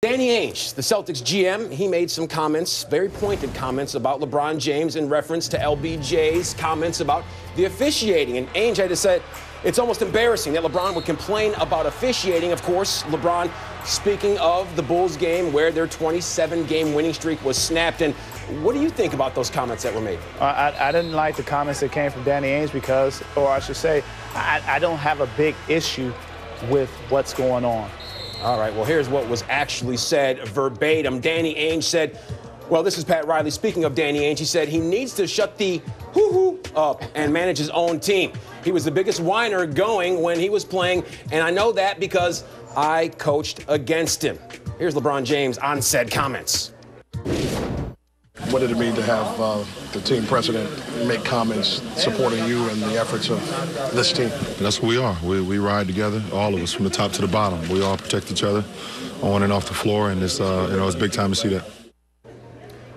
Danny Ainge, the Celtics GM, he made some comments, very pointed comments about LeBron James in reference to LBJ's comments about the officiating. And Ainge had to say it's almost embarrassing that LeBron would complain about officiating. Of course, LeBron speaking of the Bulls game where their 27-game winning streak was snapped. And what do you think about those comments that were made? I didn't like the comments that came from Danny Ainge because, or I should say, I don't have a big issue with what's going on. All right, well, here's what was actually said verbatim. Danny Ainge said, well, this is Pat Riley. Speaking of Danny Ainge, he said he needs to shut the hoo-hoo up and manage his own team. He was the biggest whiner going when he was playing, and I know that because I coached against him. Here's LeBron James on said comments. What did it mean to have the team president make comments supporting you and the efforts of this team? That's who we are. We ride together, all of us, from the top to the bottom. We all protect each other on and off the floor, and it's it's big time to see that.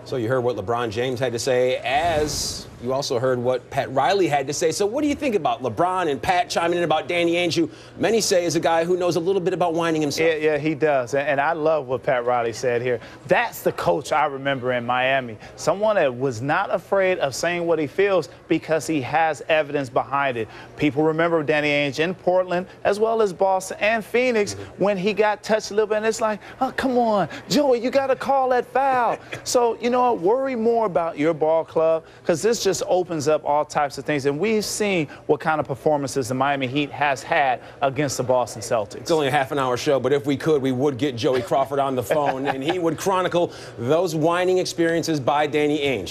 So you heard what LeBron James had to say, as you also heard what Pat Riley had to say. So what do you think about LeBron and Pat chiming in about Danny Ainge, who many say is a guy who knows a little bit about whining himself? Yeah, he does. And I love what Pat Riley said here. That's the coach I remember in Miami. Someone that was not afraid of saying what he feels because he has evidence behind it. People remember Danny Ainge in Portland as well as Boston and Phoenix when he got touched a little bit. And it's like, oh, come on, Joey, you got to call that foul. So, you know, worry more about your ball club, because this just opens up all types of things. And we've seen what kind of performances the Miami Heat has had against the Boston Celtics. It's only a half-an-hour show, but if we could, we would get Joey Crawford on the phone, and he would chronicle those whining experiences by Danny Ainge.